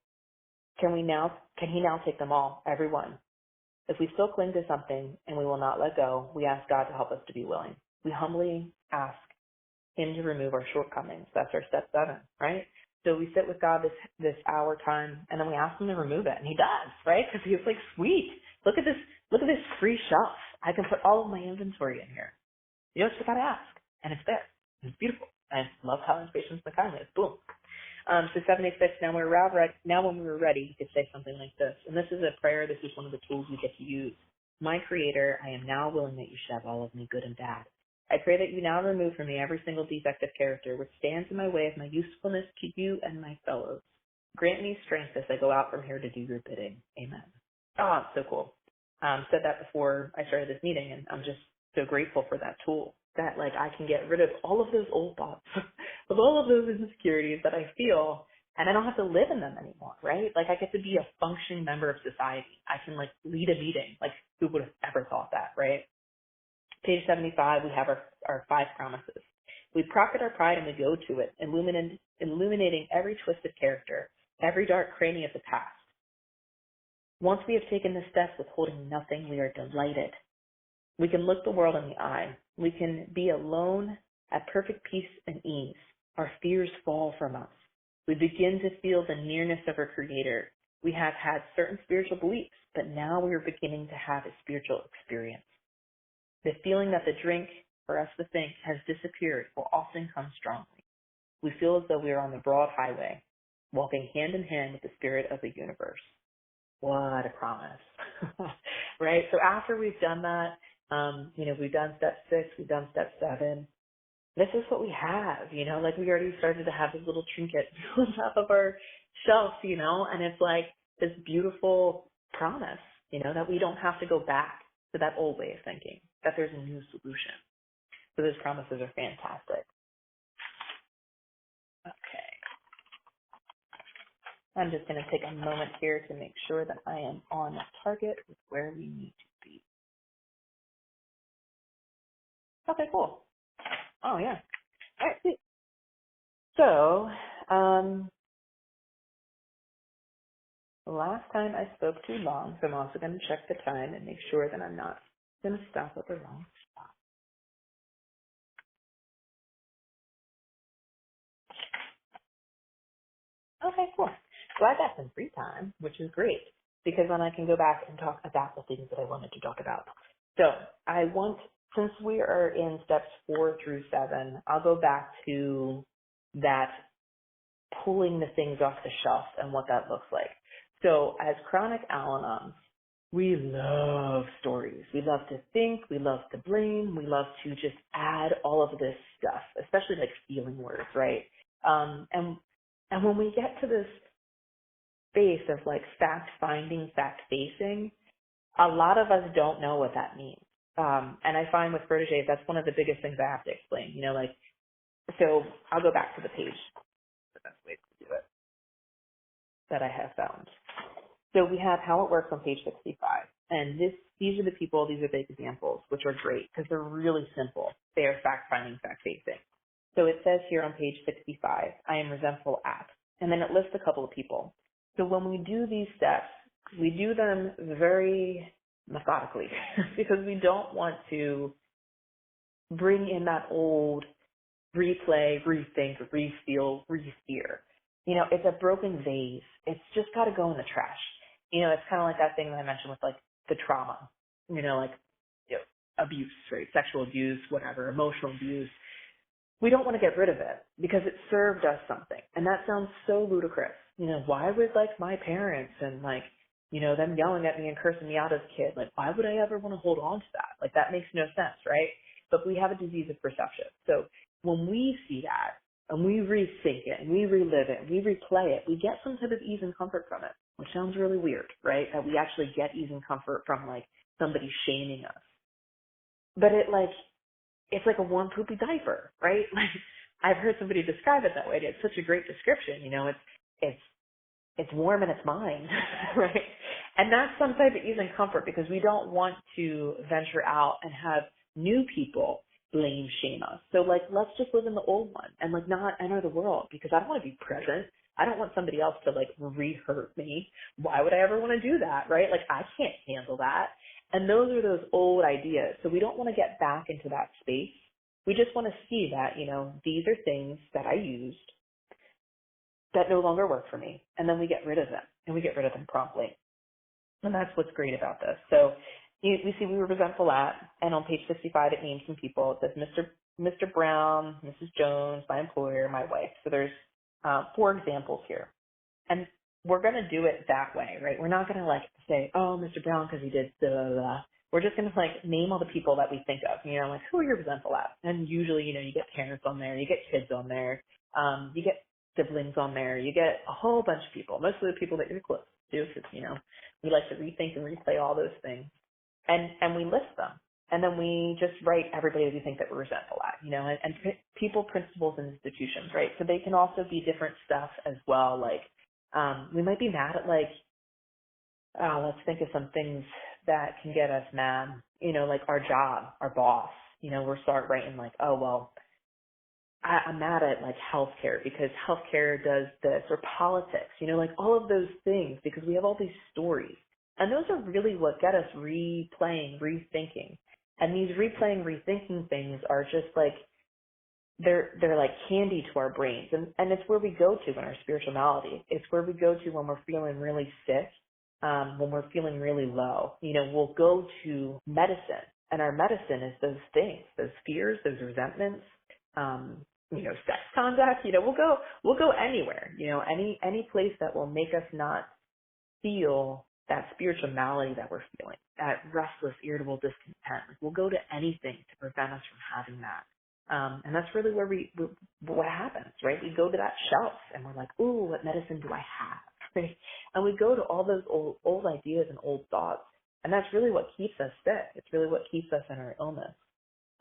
Can he now take them all, every one? If we still cling to something and we will not let go, we ask God to help us to be willing. We humbly ask him to remove our shortcomings. That's our step 7, right? So we sit with God this hour time, and then we ask him to remove it, and he does, right? Because he's like, sweet, look at this free shelf. I can put all of my inventory in here. You just gotta ask, and it's there. It's beautiful. I love how his patience and kindness. Boom. So 76. Now when we were ready, you could say something like this, and this is a prayer. This is one of the tools we get to use. My Creator, I am now willing that you should have all of me, good and bad. I pray that you now remove from me every single defective character which stands in my way of my usefulness to you and my fellows. Grant me strength as I go out from here to do your bidding. Amen. Oh, it's so cool. Said that before I started this meeting, and I'm just so grateful for that tool, that like I can get rid of all of those old thoughts, of all of those insecurities that I feel, and I don't have to live in them anymore, right? Like I get to be a functioning member of society. I can like lead a meeting. Like who would have ever thought that, right? Page 75, we have our 5 promises. We pocket our pride and we go to it, illuminating every twisted character, every dark cranny of the past. Once we have taken the steps withholding nothing, we are delighted. We can look the world in the eye. We can be alone at perfect peace and ease. Our fears fall from us. We begin to feel the nearness of our Creator. We have had certain spiritual beliefs, but now we are beginning to have a spiritual experience. The feeling that the drink, for us to think, has disappeared will often come strongly. We feel as though we are on the broad highway, walking hand in hand with the spirit of the universe. What a promise, right? So after we've done that, we've done step 6, we've done step 7. This is what we have, like we already started to have this little trinket on top of our shelf, and it's like this beautiful promise, that we don't have to go back to that old way of thinking, that there's a new solution. So those promises are fantastic. Okay. I'm just going to take a moment here to make sure that I am on target with where we need to be. Okay, cool. Oh, yeah. All right, sweet. So, last time I spoke too long, so I'm also going to check the time and make sure that I'm not going to stop at the wrong spot. Okay, cool. So I got some free time, which is great, because then I can go back and talk about the things that I wanted to talk about. So since we are in steps 4 through 7, I'll go back to that pulling the things off the shelf and what that looks like. So as chronic Al-Anons, we love stories. We love to think. We love to blame. We love to just add all of this stuff, especially like feeling words, right? And when we get to this space of like fact finding, fact facing, a lot of us don't know what that means. And I find with proteges, that's one of the biggest things I have to explain, so I'll go back to the page, the best way to do it, that I have found. So we have how it works on page 65. And these are the people, these are the examples, which are great because they're really simple. They are fact finding, fact facing. So it says here on page 65, I am resentful at, and then it lists a couple of people. So when we do these steps, we do them very methodically because we don't want to bring in that old replay, rethink, refeel, refear. It's a broken vase. It's just got to go in the trash. It's kind of like that thing that I mentioned with like the trauma, abuse, right? Sexual abuse, whatever, emotional abuse. We don't want to get rid of it because it served us something. And that sounds so ludicrous. Why would like my parents and like, them yelling at me and cursing me out as a kid, like why would I ever want to hold on to that? Like that makes no sense, right? But we have a disease of perception. So when we see that and we rethink it and we relive it and we replay it, we get some type of ease and comfort from it, which sounds really weird, right? That we actually get ease and comfort from like somebody shaming us. But it's like a warm poopy diaper, right? Like I've heard somebody describe it that way. It's such a great description. It's warm and it's mine, right? And that's some type of ease and comfort because we don't want to venture out and have new people blame, shame us. So like, let's just live in the old one and like not enter the world because I don't want to be present. I don't want somebody else to like re-hurt me. Why would I ever want to do that, right? Like I can't handle that. And those are those old ideas. So we don't want to get back into that space. We just want to see that, these are things that I used. that no longer work for me. And then we get rid of them, and we get rid of them promptly. And that's what's great about this. So we see we were resentful at, and on page 65 it names some people. It says Mr. Brown, Mrs. Jones, my employer, my wife. So there's 4 examples here. And we're going to do it that way, right? We're not going to like say, oh, Mr. Brown, because he did blah, blah, blah. We're just going to like name all the people that we think of, like who are you resentful at? And usually, you get parents on there, you get kids on there, you get siblings on there, you get a whole bunch of people, mostly the people that you're close to, because, we like to rethink and replay all those things. And we list them. And then we just write everybody that we think that we're resentful at, and people, principles, and institutions, right? So they can also be different stuff as well. Like, we might be mad at let's think of some things that can get us mad, like our job, our boss, we'll start writing like, oh, well, I'm mad at like healthcare because healthcare does this, or politics, like all of those things, because we have all these stories. And those are really what get us replaying, rethinking. And these replaying, rethinking things are just like, they're like candy to our brains. And it's where we go to in our spirituality. It's where we go to when we're feeling really sick, when we're feeling really low. We'll go to medicine. And our medicine is those things, those fears, those resentments, sex conduct. We'll go anywhere, any place that will make us not feel that spirituality that we're feeling, that restless, irritable discontent. Like, we'll go to anything to prevent us from having that. And that's really where what happens, right? We go to that shelf and we're like, ooh, what medicine do I have? Right? And we go to all those old ideas and old thoughts. And that's really what keeps us sick. It's really what keeps us in our illness.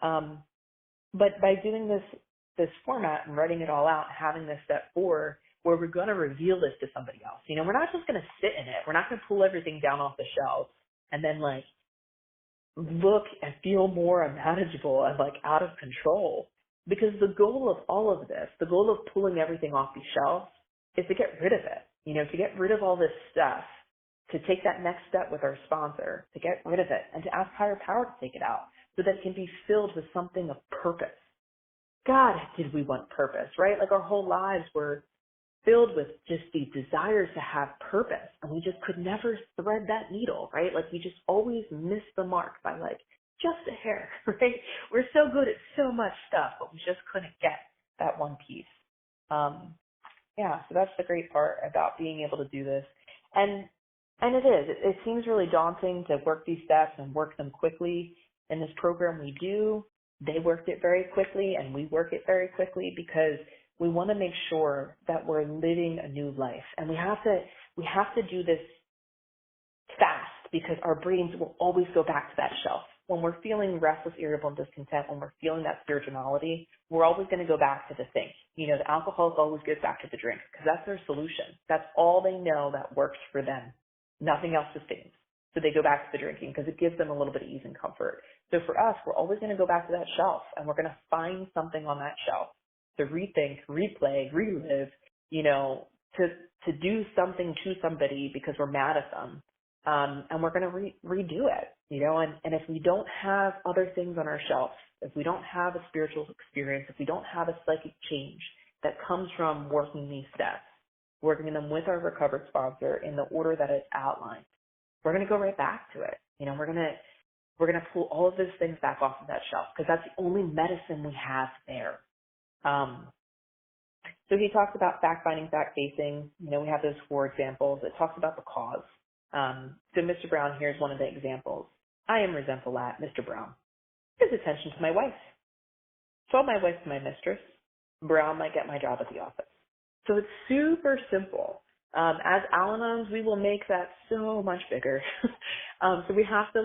But by doing this format and writing it all out, having this step 4, where we're going to reveal this to somebody else. We're not just going to sit in it. We're not going to pull everything down off the shelf and then like look and feel more unmanageable and like out of control. Because the goal of all of this, the goal of pulling everything off the shelf, is to get rid of it, to get rid of all this stuff, to take that next step with our sponsor, to get rid of it and to ask higher power to take it out so that it can be filled with something of purpose. God, did we want purpose, right? Like our whole lives were filled with just these desires to have purpose, and we just could never thread that needle, right? Like we just always missed the mark by like just a hair, right? We're so good at so much stuff, but we just couldn't get that one piece. So that's the great part about being able to do this. And it is. It seems really daunting to work these steps and work them quickly. In this program we do, they worked it very quickly, and we work it very quickly because we want to make sure that we're living a new life. And we have to do this fast because our brains will always go back to that shelf. When we're feeling restless, irritable, and discontent, when we're feeling that spirituality, we're always going to go back to the thing. The alcoholic always goes back to the drink because that's their solution. That's all they know that works for them. Nothing else sustains. So they go back to the drinking because it gives them a little bit of ease and comfort. So for us, we're always going to go back to that shelf, and we're going to find something on that shelf to rethink, replay, relive, to do something to somebody because we're mad at them. And we're going to redo it, and if we don't have other things on our shelf, if we don't have a spiritual experience, if we don't have a psychic change that comes from working these steps, working them with our recovered sponsor in the order that it's outlined, we're going to go right back to it. We're going to pull all of those things back off of that shelf because that's the only medicine we have there. So he talks about fact-finding, fact-facing. We have those 4 examples. It talks about the cause. So Mr. Brown, here's one of the examples. I am resentful at Mr. Brown. His attention to my wife. Told my wife to my mistress. Brown might get my job at the office. So it's super simple. As Al-Anons, we will make that so much bigger. So we have to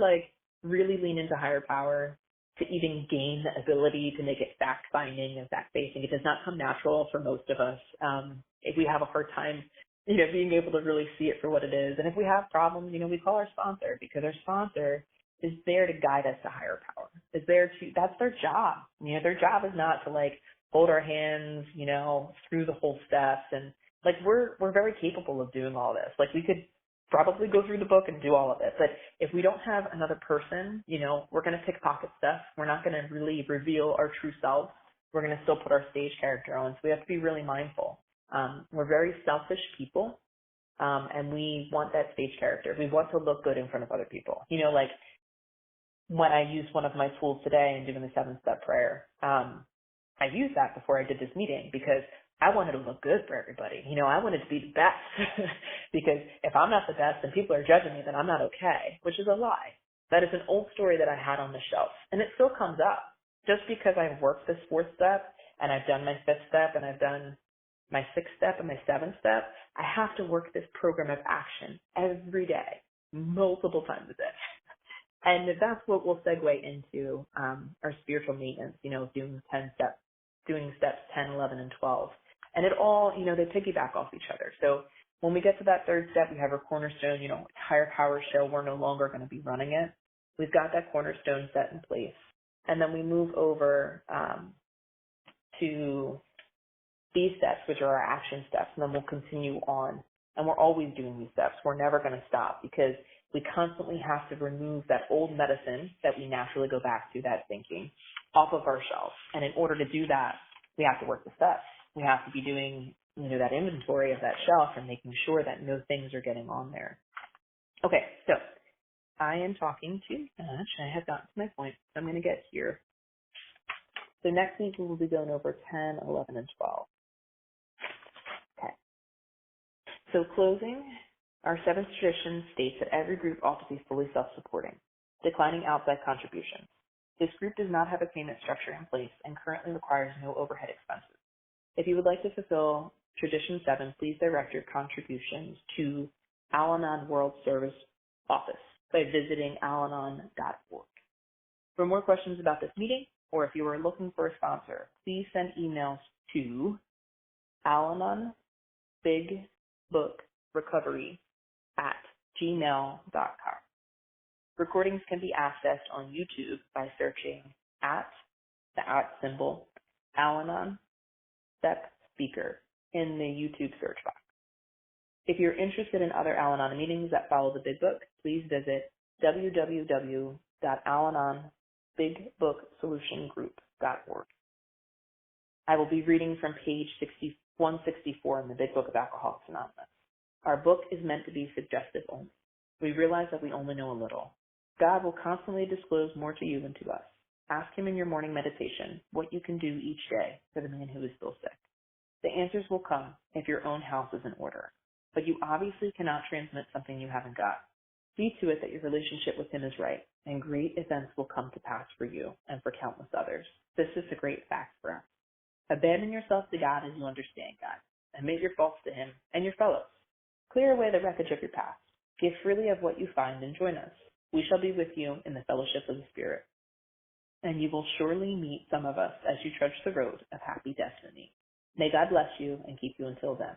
really lean into higher power to even gain the ability to make it fact-finding and fact-facing. It does not come natural for most of us. If we have a hard time, being able to really see it for what it is. And if we have problems, we call our sponsor because our sponsor is there to guide us to higher power. That's their job. Their job is not to hold our hands, through the whole steps. And we're very capable of doing all this. We could probably go through the book and do all of it. But if we don't have another person, we're going to pickpocket stuff. We're not going to really reveal our true selves. We're going to still put our stage character on. So we have to be really mindful. We're very selfish people, and we want that stage character. We want to look good in front of other people. You know, like when I used one of my tools today in doing the 7-step prayer, I used that before I did this meeting because I wanted to look good for everybody. You know, I wanted to be the best because if I'm not the best and people are judging me, then I'm not okay, which is a lie. That is an old story that I had on the shelf, and it still comes up. Just because I've worked this 4th step and I've done my 5th step and I've done my 6th step and my 7th step, I have to work this program of action every day, multiple times a day. And that's what we'll segue into our spiritual maintenance, you know, doing steps 10, 11, and 12. And it all, you know, they piggyback off each other. So when we get to that 3rd step, we have our cornerstone, you know, it's higher power show. We're no longer going to be running it. We've got that cornerstone set in place. And then we move over to these steps, which are our action steps, and then we'll continue on. And we're always doing these steps. We're never going to stop because we constantly have to remove that old medicine that we naturally go back to, that thinking, off of our shelf. And in order to do that, we have to work the steps. We have to be doing, you know, that inventory of that shelf and making sure that no things are getting on there. Okay, so I am talking too much. I have gotten to my point. So I'm going to get here. So next week we will be going over 10, 11, and 12. Okay. So closing, our 7th tradition states that every group ought to be fully self-supporting, declining outside contributions. This group does not have a payment structure in place and currently requires no overhead expenses. If you would like to fulfill Tradition 7, please direct your contributions to Al-Anon World Service Office by visiting alanon.org. For more questions about this meeting, or if you are looking for a sponsor, please send emails to alanontbigbookrecovery@gmail.com. Recordings can be accessed on YouTube by searching the @ Al-Anon Step Speaker in the YouTube search box. If you're interested in other Al-Anon meetings that follow the Big Book, please visit www.alanonbigbooksolutiongroup.org. I will be reading from page 164 in the Big Book of Alcoholics Anonymous. Our book is meant to be suggestive only. We realize that we only know a little. God will constantly disclose more to you than to us. Ask him in your morning meditation what you can do each day for the man who is still sick. The answers will come if your own house is in order, but you obviously cannot transmit something you haven't got. See to it that your relationship with him is right, and great events will come to pass for you and for countless others. This is a great fact for us. Abandon yourself to God as you understand God. Admit your faults to him and your fellows. Clear away the wreckage of your past. Give freely of what you find and join us. We shall be with you in the fellowship of the Spirit. And you will surely meet some of us as you trudge the road of happy destiny. May God bless you and keep you until then.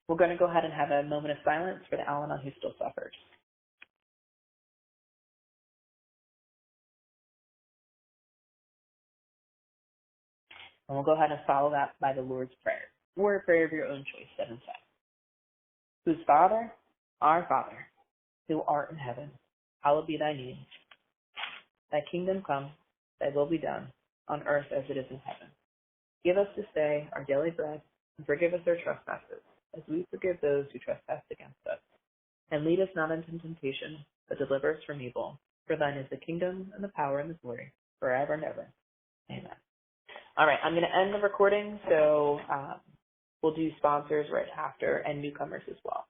We're going to go ahead and have a moment of silence for the Al-Anon who still suffers. And we'll go ahead and follow that by the Lord's Prayer, or a prayer of your own choice, 7 times. Whose Father, our Father, who art in heaven, hallowed be thy name. Thy kingdom come, thy will be done, on earth as it is in heaven. Give us this day our daily bread, and forgive us our trespasses, as we forgive those who trespass against us. And lead us not into temptation, but deliver us from evil. For thine is the kingdom, and the power, and the glory, forever and ever. Amen. All right, I'm going to end the recording, so we'll do sponsors right after and newcomers as well.